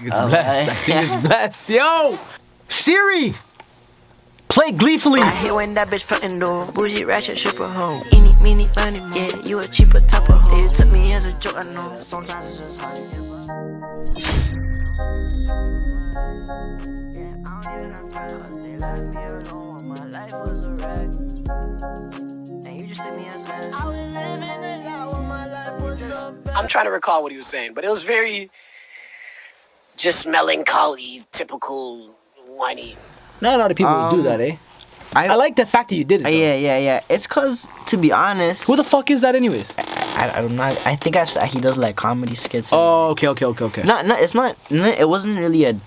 it's blessed. I think it's blessed. Yo! Siri! Play Gleefully! I hate when that bitch fucking door. Bougie ratchet shipper home. Eeny, meeny, miny, yeah, you a cheaper topper hoe. They took me as a joke, I know. Sometimes it's just hard to get by. Yeah, I don't even have friends, cause they left me alone. My life was a wreck. And you just took me as last. I was living it out when my life was just. I'm trying to recall what he was saying, but it was very just melancholy, typical, whiny. Not a lot of people do that, eh? I like the fact that you did it, though. Yeah. It's cause, to be honest, Who the fuck is that anyways? I'm not. I think he does like comedy skits. Oh, okay. No, it's not. It wasn't really a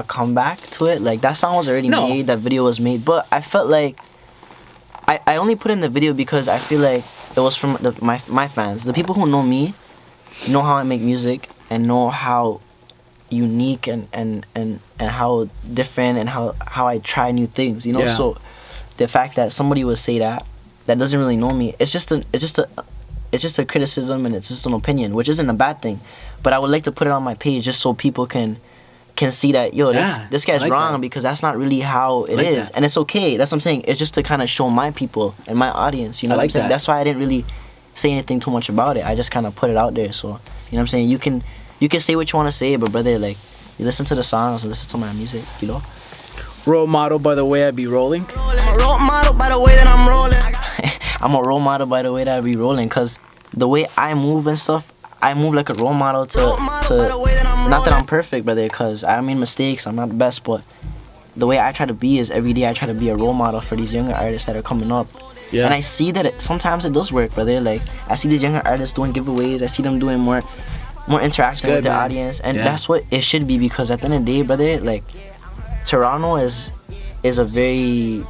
comeback to it. Like that song was already made. That video was made. But I felt like I only put in the video because I feel like it was from my fans, the people who know me, know how I make music and know how unique and how different and how I try new things. You know, so the fact that somebody would say that doesn't really know me. It's just a criticism and it's just an opinion, which isn't a bad thing. But I would like to put it on my page just so people can see that this guy's like wrong because that's not really how it is, that. And it's okay. That's what I'm saying. It's just to kind of show my people and my audience. You know what I'm saying? That's why I didn't really say anything too much about it. I just kind of put it out there. So you know what I'm saying. You can say what you want to say, but brother, like you listen to the songs and listen to my music. You know. Role model by the way I be rolling. I'm a role model by the way that I'm rolling. I'm a role model by the way that I be rolling, cause the way I move and stuff, I move like a role model to not that I'm perfect, brother, cause I made mistakes, I'm not the best, but the way I try to be is every day I try to be a role model for these younger artists that are coming up. Yeah. And I see that sometimes it does work, brother. Like I see these younger artists doing giveaways, I see them doing more interacting with the audience, and that's what it should be, because at the end of the day, brother, like Toronto is a very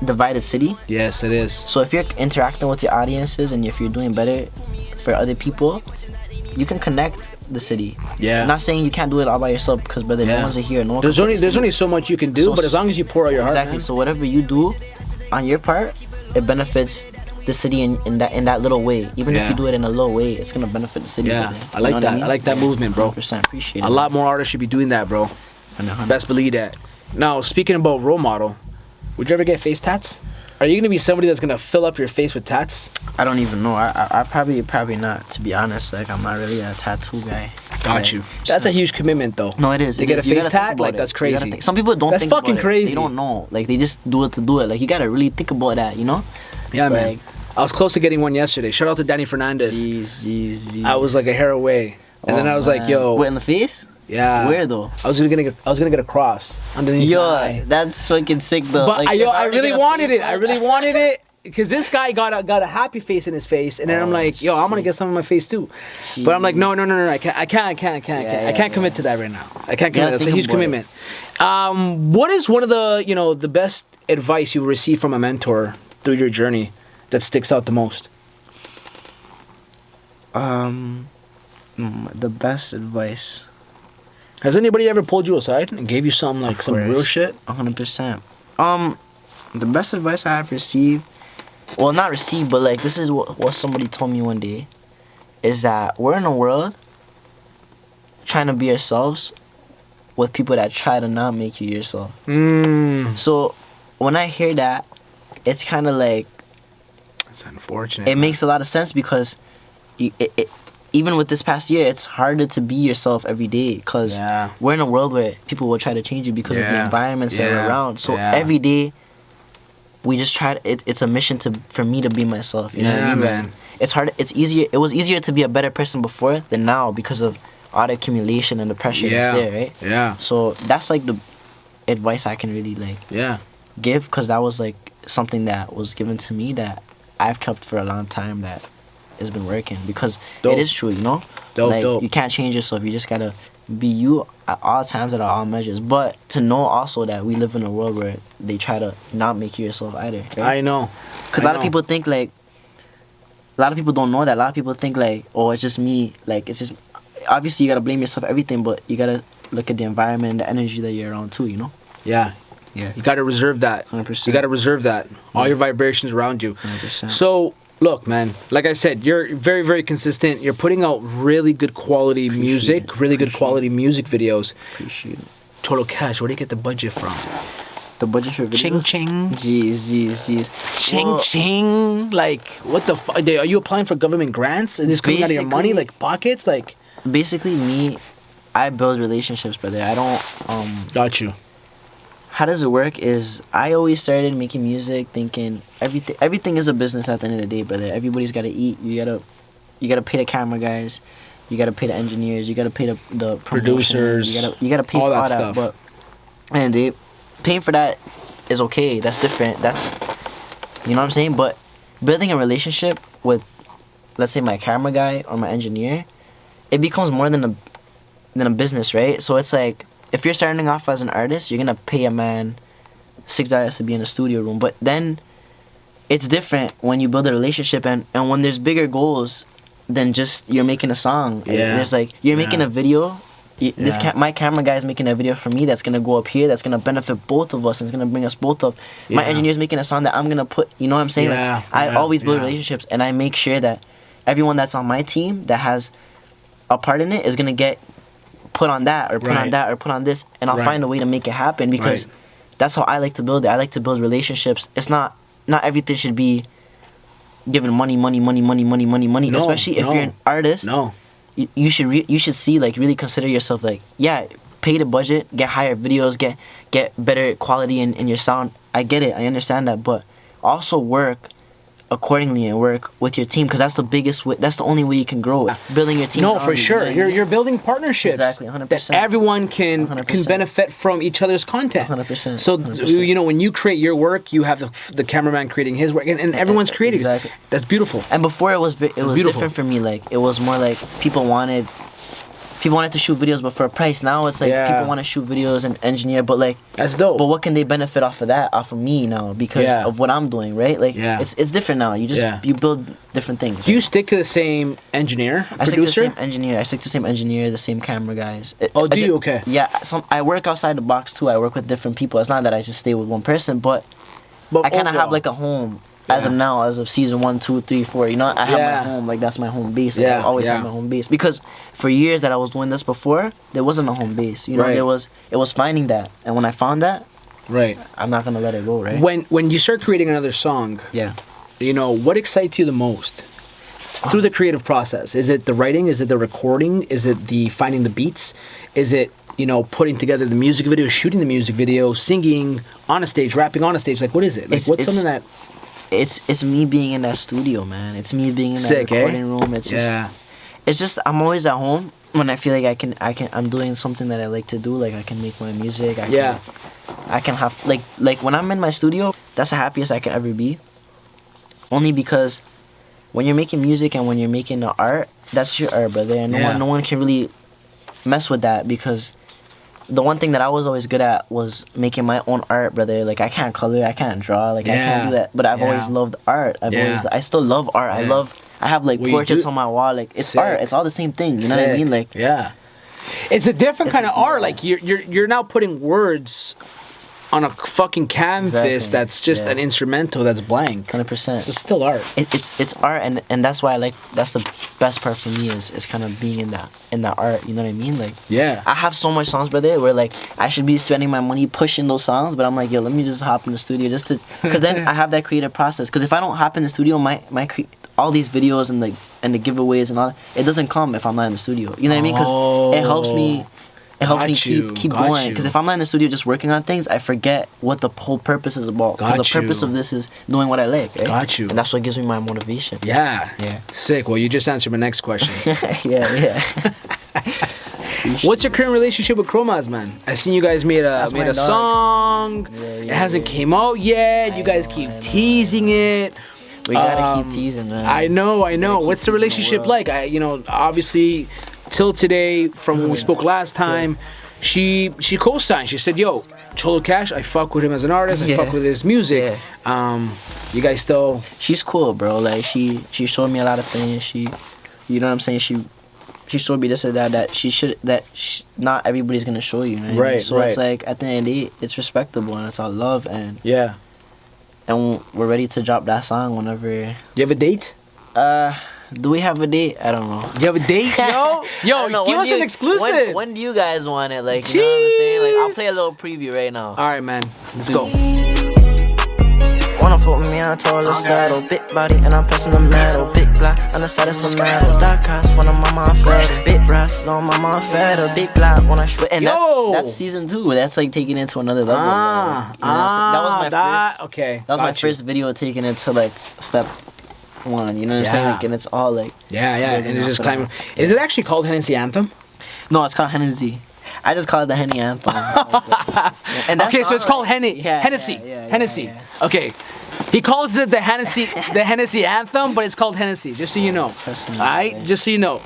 divided city. Yes, it is. So if you're interacting with your audiences and if you're doing better for other people, you can connect the city. Yeah. I'm not saying you can't do it all by yourself, because brother, no one's here. No one. There's only so much you can do, but as long as you pour out your heart. Exactly. Man. So whatever you do on your part, it benefits the city in that little way. Even if you do it in a little way, it's gonna benefit the city. Yeah, brother. I like that. I mean? I like that movement, bro. 100%. Appreciate it. A lot more artists should be doing that, bro. Best believe that. Now, speaking about role model, would you ever get face tats? Are you gonna be somebody that's gonna fill up your face with tats? I don't even know. I probably not. To be honest, like I'm not really a tattoo guy. Got you. That's a huge commitment, though. No, it is. To get a face tat, like that's crazy. Some people don't think about it. That's fucking crazy. They don't know. Like they just do it to do it. Like you gotta really think about that, you know? Yeah, man. Like, I was close to getting one yesterday. Shout out to Danny Fernandez. Jeez. I was like a hair away, and then I was like, yo. Wait, in the face? Yeah. Where though? I was gonna get a cross underneath my eye. That's fucking sick though. But like, I really wanted it. I really wanted it. Because this guy got a happy face in his face, and then I'm like, yo, I'm gonna get some in my face too. Jeez. But I'm like, no, I can't commit to that right now. I can't commit. That's a huge commitment. What is one of the best advice you received from a mentor through your journey that sticks out the most? The best advice. Has anybody ever pulled you aside and gave you some real shit? 100%. The best advice I have received. Well, not received, but like this is what somebody told me one day, is that we're in a world trying to be ourselves with people that try to not make you yourself. So when I hear that, it's kind of like, it's unfortunate. It makes a lot of sense, because even with this past year, it's harder to be yourself every day, because we're in a world where people will try to change you because of the environments that are around. So every day, we just try to, it's a mission for me to be myself. You know what I mean? Man. Like, it's hard. It's easier. It was easier to be a better person before than now because of all the accumulation and the pressure that's there, right? Yeah. So that's like the advice I can really give, because that was like something that was given to me that I've kept for a long time, that has been working, because it is true, you know? You can't change yourself. You just gotta be you at all times, at all measures. But to know also that we live in a world where they try to not make you yourself either. Right? I know. Because a lot of people think like, a lot of people don't know that. A lot of people think like, oh, it's just me. Like, it's just, obviously you gotta blame yourself for everything, but you gotta look at the environment and the energy that you're around too, you know? Yeah. You gotta reserve that. 100%. You gotta reserve that. All your vibrations around you. 100%. So, Look, man, like I said, you're very, very consistent. You're putting out really good quality music, really good quality music videos. Appreciate it. Cholocash, where do you get the budget from? The budget for videos? Ching ching. Jeez. Ching Well, ching. Like, what the fuck? Are you applying for government grants? Is this coming out of your money, Basically- like pockets? Like, basically, I build relationships, brother. I don't, got you. how does it work is I always started making music thinking everything is a business at the end of the day, brother. Everybody's got to eat. You got to pay the camera guys. You got to pay the engineers. You got to pay the Producers, You got to pay all for that all stuff. that. And paying for that is okay. That's different. That's, you know what I'm saying? But building a relationship with, let's say, my camera guy or my engineer, it becomes more than a business, right? So it's like, if you're starting off as an artist, you're gonna pay a man $6 to be in a studio room. But then it's different when you build a relationship and when there's bigger goals than just you're making a song. Yeah. There's like, you're making a video. Yeah. My camera guy is making a video for me that's gonna go up here. That's gonna benefit both of us and it's gonna bring us both up. My Yeah. engineer's making a song that I'm gonna put. You know what I'm saying? Yeah, Like, I yeah, always build yeah. relationships and I make sure that everyone that's on my team that has a part in it is gonna get put on that or put on Right. that or put on this, and I'll Right. find a way to make it happen because Right. that's how I like to build it. I like to build relationships. It's not everything should be giving money, No, especially if no. you're an artist. No. You should see, like, really consider yourself, like, yeah, pay the budget, get higher videos, get better quality in your sound. I get it, I understand that, but also work accordingly and work with your team because that's the biggest way, that's the only way you can grow it. Building your team No, around for you, sure. you know what I mean? You're building partnerships. Exactly, that 100%. everyone can 100%. benefit from each other's content. 100%, So 100%. you know, when you create your work, you have the cameraman creating his work, and everyone's creating. Exactly. That's beautiful. And before it was beautiful. different for me. Like, it was more like people wanted to shoot videos, but for a price. Now it's like Yeah. people want to shoot videos and engineer, but like, That's dope. but what can they benefit off of that? Off of me now because Yeah. of what I'm doing, right? Like, Yeah. it's different now. You just Yeah. you build different things. Do you stick to the same engineer, I stick to the producer? same engineer. I stick to the same engineer, the same camera guys. Oh, do I you? Okay. Yeah. I work outside the box too. I work with different people. It's not that I just stay with one person, but But I kind of overall- have like a home. As of Yeah. now, as of season 1, 2, 3, 4, you know, I have Yeah. my home. Like, that's my home base. Like, Yeah, I always yeah. have my home base because for years that I was doing this before, there wasn't a home base. You know, Right. it was finding that, and when I found that, Right. I'm not gonna let it go. Right? When you start creating another song, Yeah. you know, what excites you the most through the creative process? Is it the writing? Is it the recording? Is it the finding the beats? Is it, you know, putting together the music video, shooting the music video, singing on a stage, rapping on a stage? Like, what is it? Like, what's something that... It's me being in that studio, man. It's me being in Sick, that recording room. Yeah. It's just I'm always at home when I feel like I'm doing something that I like to do. Like, I can make my music. I can have like when I'm in my studio, that's the happiest I can ever be. Only because when you're making music and when you're making the art, that's your art, brother. And Yeah. no one can really mess with that because the one thing that I was always good at was making my own art, brother. Like, I can't color, I can't draw, like, I Yeah. can't do that. But I've Yeah. always loved art. Yeah. I still love art. Yeah. I have like Well, you portraits do- on my wall. Like, it's Sick. art. It's all the same thing. You know what I Sick. mean? Like, yeah, it's a different It's kind of a- art. Like you're now putting words on a fucking canvas Exactly. that's just Yeah. an instrumental that's blank. 100%. It's still art. It's art, and that's why I like. That's the best part for me is kind of being in that art. You know what I mean? Like, Yeah. I have so much songs, brother, where like I should be spending my money pushing those songs, but I'm like, yo, let me just hop in the studio just to, because then I have that creative process. Because if I don't hop in the studio, all these videos and the giveaways and all, it doesn't come if I'm not in the studio. You know what I mean? Because it helps me. It helps me Got you, keep got going. you. Because if I'm not in the studio just working on things, I forget what the whole purpose is about. Because the Got purpose you. of this is doing what I like. Right? Got you. And that's what gives me my motivation. Yeah. Yeah. Sick. Well, you just answered my next question. yeah. What's your current relationship with Chromazz, man? I seen you guys made That's my a dogs. song. Yeah, it yeah, hasn't yeah. came out yet. You guys keep teasing it. We gotta keep teasing, man. I know. keep What's the teasing the relationship world. like? Obviously, till today, from when we spoke last time, she co-signed. She said, "Yo, Cholocash, I fuck with him as an artist. I Yeah. fuck with his music." You guys still? She's cool, bro. Like, she showed me a lot of things. You know what I'm saying? She showed me this and that not everybody's gonna show you, man. Right, So right. it's like, at the end of the day, it's respectable and it's all love, and Yeah. and we're ready to drop that song whenever. You have a date? Do we have a date? I don't know. You have a date, yo? Yo, give us an exclusive. When do you guys want it? Like, you know what I'm saying? Like, I'll play a little preview right now. All right, man. Let's go. Wanna fuck with me, I told her saddle. Big body and I'm pressing the metal. Big black on the side of some metal. Dark eyes when I'm on my fed. Big brass, no mama fed. Big black when I shoot. And that's season 2. That's like taking it to another level. That was my first. Okay. That was my first video taking it to like step 1. You know what I'm saying? Like, and it's all like. Yeah. And it's just climbing. Is it actually called Hennessy Anthem? No, it's called Hennessy. I just call it the Henny Anthem. And okay, so it's called Hennessy. Hennessy. Yeah. Okay. He calls it the Hennessy Anthem, but it's called Hennessy, just so you know. Alright? Just so you know.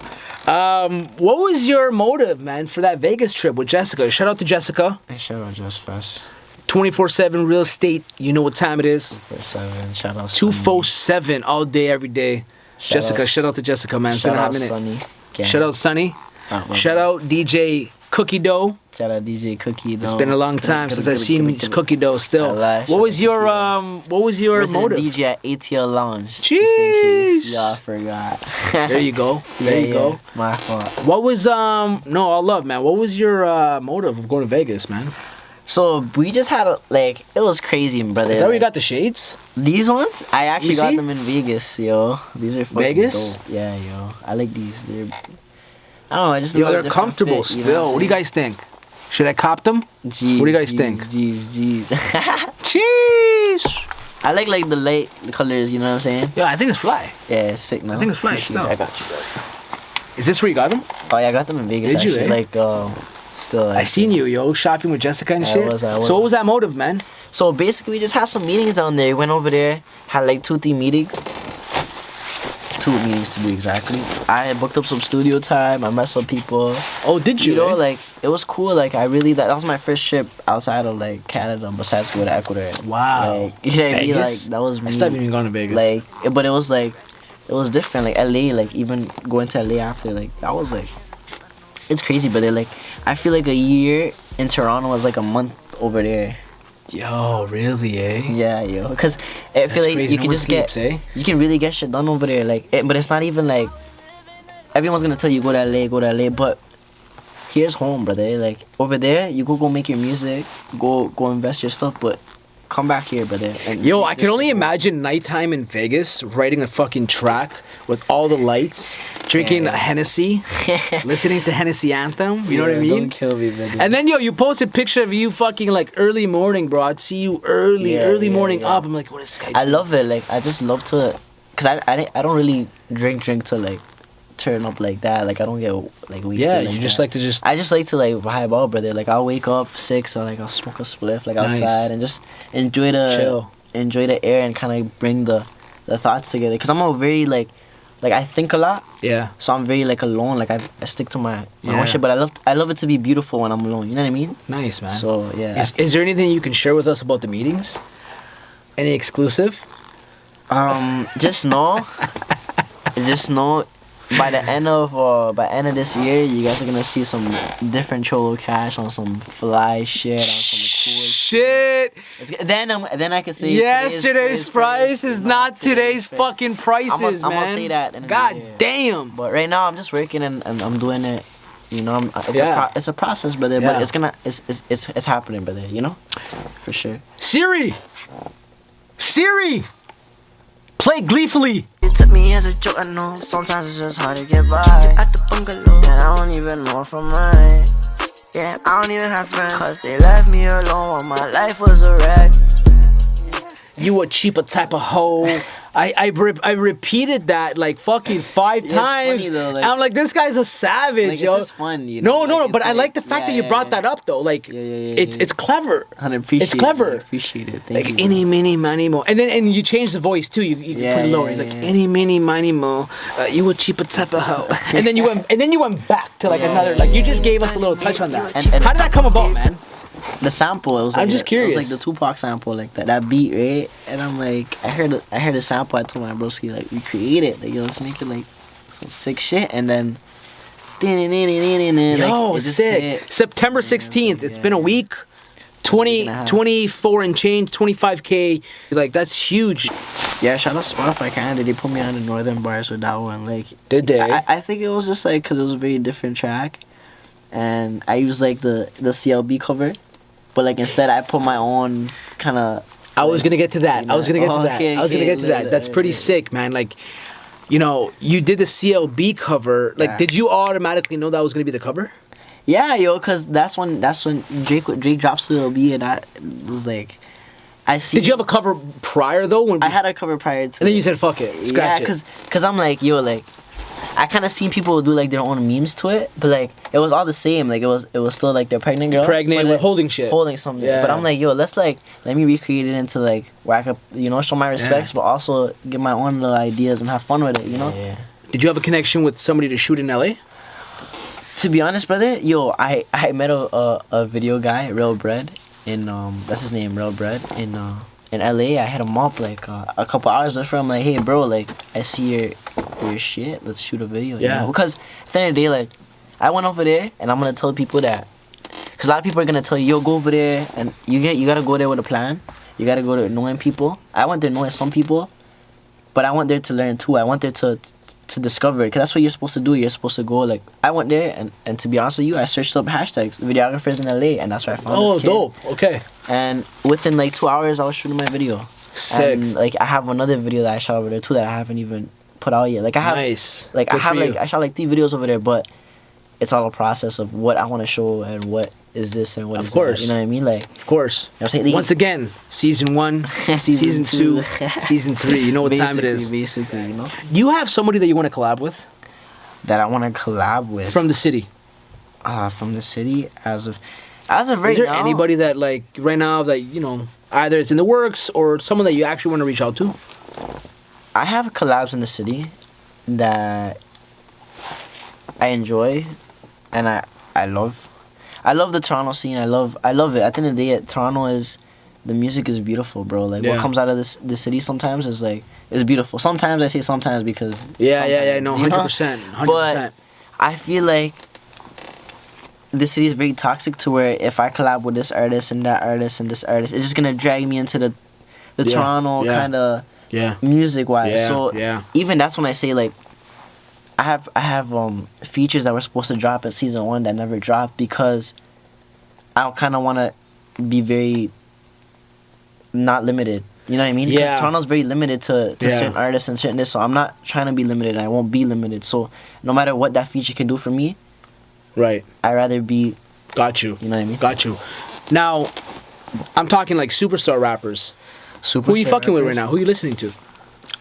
What was your motive, man, for that Vegas trip with Jessica? Shout out to Jessica. Hey, shout out Just Fest. 24/7 real estate. You know what time it is. 24/7. Shout out 247 all day, every day. Shout out to Jessica, man. It's been a hot minute. Sunny. Shout out Sunny. Shout out DJ Cookie Dough. Shout out DJ Cookie Dough. It's been a long time since I've seen Cookie Dough still. What was your motive? DJ at ATL Lounge. Jeez. Just in case y'all forgot. There you go. There you go. My fault. What was all love, man. What was your motive of going to Vegas, man? So we just had it was crazy, brother. Is that where you got the shades? These ones? I actually got them in Vegas, yo. These are fucking Vegas? dope. Yeah, yo. I like these. I don't know, I just they're comfortable fit, still. What do you guys think? Should I cop them? Jeez, what do you guys think? Jeez. Jeez. I like the light colors, you know what I'm saying? Yeah, I think it's fly. Yeah, it's sick, man. I think it's fly still. I got you, bro. Is this where you got them? Oh, yeah, I got them in Vegas, Did you, actually. Still. I seen you, yo, shopping with Jessica and shit. So what was that motive, man? So basically, we just had some meetings down there. We went over there, had like 2-3 meetings. 2 meetings to be exactly. I had booked up some studio time. I met some people. Oh, did you? You know, like it was cool. Like I really that was my first trip outside of like Canada, besides go to Ecuador. Wow. Like, you know what I mean? Like that was me. I stopped even going to Vegas. But it was different. Like LA, like even going to LA after, like that was like, it's crazy. But like I feel like a year in Toronto was like a month over there. Yo, really, eh? Yeah, yo. Because I feel like crazy. you can just you can really get shit done over there. Like, but it's not even like everyone's gonna tell you go to LA, but here's home, brother. Like over there, you go make your music, go invest your stuff, but come back here, brother. Yo, I can only imagine nighttime in Vegas, writing a fucking track with all the lights, drinking Hennessy, listening to Hennessy Anthem. You know what I mean? Don't kill me, brother. And then, yo, you post a picture of you fucking like early morning, bro. I'd see you early morning up. I'm like, what is this guy doing? I love it. Like, I just love to, cause I don't really drink to like turn up like that. Like I don't get like wasted. Yeah, like you just that. like to just. I just like to like vibe out, brother. Like I'll wake up 6 or like I'll smoke a spliff like outside and just enjoy the air and kind of bring the thoughts together. Cause I'm a very like I think a lot. Yeah. So I'm very like alone. Like I stick to my own shit. But I love it to be beautiful when I'm alone. You know what I mean? Nice, man. So yeah. Is there anything you can share with us about the meetings? Any exclusive? Just know by the end of this year, you guys are gonna see some different Cholocash on some fly shit, on some cool shit. Then I can say yesterday's price is not today's fucking prices, I'm man. gonna say that. God damn. But right now I'm just working and I'm doing it. You know, it's a process, brother. Yeah. But it's happening, brother. You know, for sure. Siri, play Gleefully. You took me as a joke, I know. Sometimes it's just hard to get by. At the bungalow, and I don't even know from mine. Yeah, I don't even have friends, cause they left me alone while my life was a wreck. You a cheaper type of hoe. I repeated that like fucking 5 times. Funny though, like, I'm like, this guy's a savage, like, yo. It's just fun, you know. No, but I like the fact that you brought that up though. Like, it's clever. It's clever. I appreciate it. Like Thank any, mini, miny, mo. And you change the voice too. You put it lower. Like any, mini, miny, mo. You a cheaper type of hoe. and then you went back to like another. Like you just gave us a little touch on that. And how did that come about, man? The sample, it was like I'm just curious. It was like the Tupac sample, like that beat, right? And I'm like, I heard the sample. I told my broski, like, we create it, like, yo, let's make it like some sick shit. And then, yo, like, sick. September 16th. It's been a week. 24 and change, 25K. Like, that's huge. Yeah, shout out Spotify Canada. They put me on the Northern Bars with that one. Like, Did they? I think it was just like because it was a very different track, and I used like the CLB cover, but like instead I put my own kind of. I was gonna get to that. I was gonna get to that. Okay, I was gonna get to that. That's pretty sick, man. Like, you know, you did the CLB cover. Like, Yeah. did you automatically know that was gonna be the cover? Yeah, yo, cause that's when Drake dropped CLB, and I was like, I see. Did you have a cover prior though? When I had a cover prior to. and then you said, "Fuck it, scratch yeah, it." cause I'm like, yo, like, I kind of seen people do like their own memes to it, but like it was all the same. Like it was still like their pregnant girl, Pregnant but, with like, holding shit. holding something. Yeah. But I'm like, yo, let me recreate it into like where I could, you know, show my respects, but also get my own little ideas and have fun with it, you know. Yeah. Did you have a connection with somebody to shoot in LA? To be honest, brother, yo, I met a video guy, Real Bread, in that's his name, Real Bread, in LA. I hit him up like a couple hours before. I'm like, hey, bro, like I see your shit. Let's shoot a video. Yeah. You know? Because at the end of the day, like I went over there and I'm gonna tell people that, because a lot of people are gonna tell you, yo, go over there and you gotta go there with a plan. You gotta go there knowing people. I went there knowing some people, but I went there to learn too. I went there to discover it, because that's what you're supposed to do. You're supposed to go, like, I went there and to be honest with you, I searched up hashtags videographers in LA, and that's where I found this kid. Dope. Okay. And within like 2 hours I was shooting my video. Sick. And like I have another video that I shot over there too that I haven't even put out yet. Like I have Nice. like Good I have for like you. I shot like 3 videos over there, but it's all a process of what I want to show and what is this and what Of is course. that. You know what I mean? Like, Of course. you know what I'm saying? Once again, season 1, season 2, season 3. You know what time it is. Basically, you know? You have somebody that you want to collab with That I want to collab with from the city. from the city as of right Is there now. anybody that, like, right now that, you know, either it's in the works or someone that you actually want to reach out to? I have collabs in the city that I enjoy and I love. I love the Toronto scene. I love it. At the end of the day, Toronto is, the music is beautiful, bro. Like Yeah. what comes out of the city sometimes is like, is beautiful. Sometimes I say sometimes because Yeah, sometimes, no, you know? 100%. 100%. But I feel like the city is very toxic to where if I collab with this artist and that artist and this artist, it's just gonna drag me into the Yeah, Toronto yeah. kind of yeah. music wise. Yeah, So yeah. even that's when I say like I have features that were supposed to drop in season 1 that never dropped because I kind of want to be very not limited. You know what I mean? Because Yeah. Toronto's very limited to Yeah. certain artists and certain this, so I'm not trying to be limited and I won't be limited. So no matter what that feature can do for me, Right. I'd rather be, Got you. you know what I mean? Got you. Now, I'm talking like superstar rappers. Who are you fucking with right now? Who are you listening to?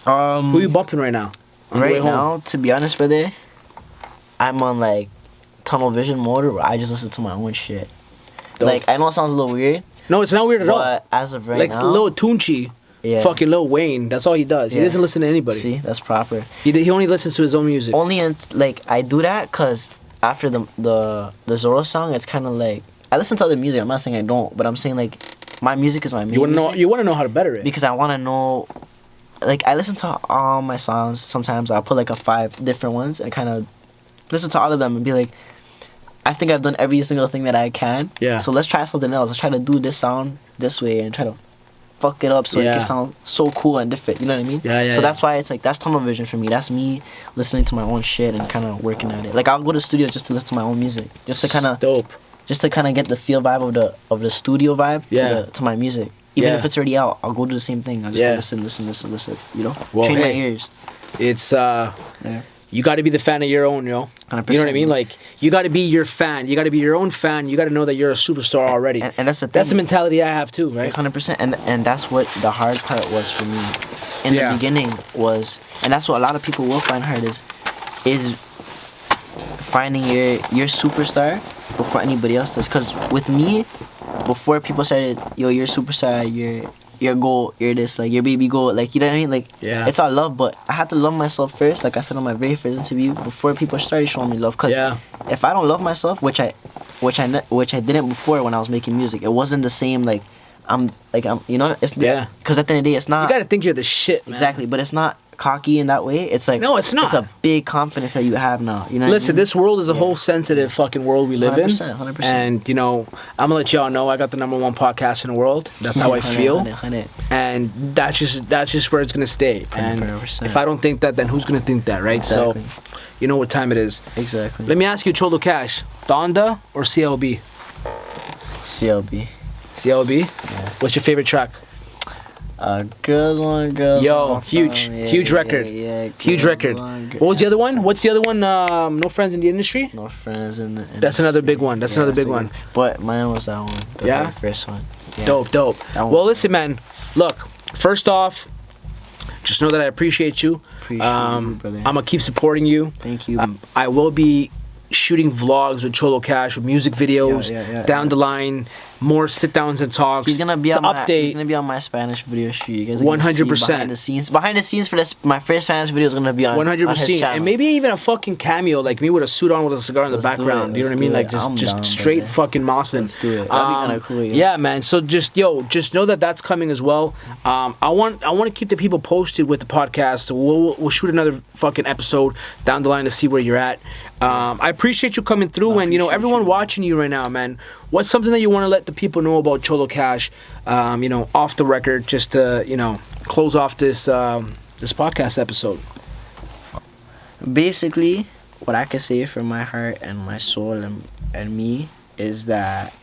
Who are you bumping right now? On the way Right home? now, to be honest, brother, I'm on like tunnel vision mode where I just listen to my own shit. Dope. Like I know it sounds a little weird, No, it's not weird at all. but as of right Like now, Lil Tunchi, yeah. fucking Lil Wayne. That's all he does. He Yeah. doesn't listen to anybody. See, that's proper. He only listens to his own music. Only like I do that because after the Zorro song, it's kind of like I listen to other music. I'm not saying I don't, but I'm saying like my music is my main You want to know? music You want to know how to better it. because I want to know. Like I listen to all my songs. Sometimes I'll put like a 5 different ones and kind of listen to all of them and be like, I think I've done every single thing that I can. Yeah. So let's try something else. Let's try to do this sound this way and try to fuck it up so it Yeah. can sound so cool and different. You know what I mean? Yeah, yeah, So yeah. that's why it's like that's tunnel vision for me. That's me listening to my own shit and kind of working at it. Like I'll go to the studio just to listen to my own music, just to kind of dope. get the feel vibe of the studio vibe Yeah. to my music. Even Yeah. if it's already out, I'll go do the same thing. I'll just Yeah. listen. You know, Well, train my hey. ears. It's Yeah. you got to be the fan of your own, yo. 100%. You know what I mean? Like you got to be your fan. You got to be your own fan. You got to know that you're a superstar already. And that's the thing. That's the mentality I have too, right? 100%. And that's what the hard part was for me in Yeah. the beginning was, and that's what a lot of people will find hard is finding your superstar before anybody else does. Because with me, before people started, yo, you're a superstar, you're goal, you're this, like your baby goal, like you know what I mean? Like Yeah. it's all love, but I had to love myself first. Like I said on my very first interview, before people started showing me love. Cause Yeah. if I don't love myself, which I didn't before when I was making music, it wasn't the same. Like I'm, you know, it's Yeah. Because at the end of the day, it's You not got to think you're the shit, man. exactly, but it's not cocky in that way. It's like No, it's not. It's a big confidence that you have now. You know. Listen, what I mean? this world is a whole sensitive fucking world we live 100%, in. 100%. And, you know, I'm going to let y'all know I got the #1 podcast in the world. That's how I 100, feel. 100. And that's just where it's going to stay. And 100%. if I don't think that, then who's going to think that, right? Exactly. So, you know what time it is. Exactly. Let me ask you, Cholocash, Donda or CLB? CLB. CLB? Yeah. What's your favorite track? Girls on girls. Yo, on huge, phone. Yeah, huge yeah, record. Yeah, Huge girls record. on What was the other one? girls. What's the other one? No Friends in the Industry? No friends in the. That's another big one. That's another big one. But mine was that one. The Yeah? very first one. Yeah. Dope. That one. Well, listen, man. Look, first off, just know that I appreciate you. Appreciate you, brother. I'm gonna keep supporting you. Thank you. I will be shooting vlogs with Cholocash, with music videos Yeah, down the line, more sit downs and talks. He's gonna be to on my. update. He's gonna be on my Spanish video shoot. You guys are gonna see 100%. behind the scenes. Behind the scenes for this, my first Spanish video is gonna be on 100%, on his channel. and maybe even a fucking cameo, like me with a suit on with a cigar in the Let's do background. it, You know what I let's mean? do Like it. I'm just down, straight brother. fucking mossing. Let's do it. That'd be kinda cool, yeah. Yeah, man. So just know that that's coming as well. I want to keep the people posted with the podcast. So we'll shoot another fucking episode down the line to see where you're at. I appreciate you coming through, and you know everyone watching you right now, man. What's something that you want to let the people know about Cholocash? You know, off the record, just to close off this this podcast episode. Basically, what I can say from my heart and my soul and me is that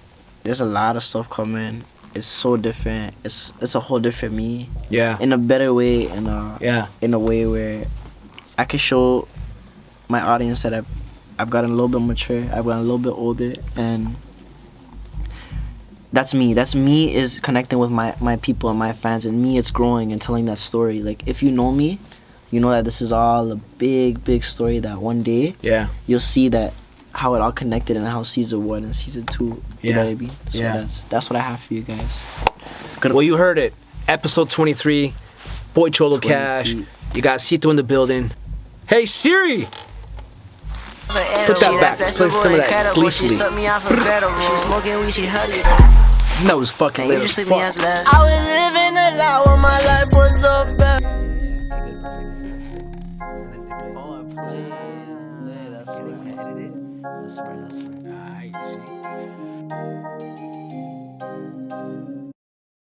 there's a lot of stuff coming. It's so different. It's a whole different me. Yeah. In a better way, in a way where I can show my audience that I've gotten a little bit mature. I've gotten a little bit older, and that's me. That's me is connecting with my people and my fans, and me it's growing and telling that story. Like if you know me, you know that this is all a big story that one day you'll see that how it all connected and how season 1 and season 2. You know what I mean? So that's what I have for you guys. Well, you heard it. Episode 23. Boy Cholocash. You got Cito in the building. Hey Siri! Put that back. Let's play some of that Gleefully. That was fucking lit as fuck. I was living a lie when my life was the best. That's right.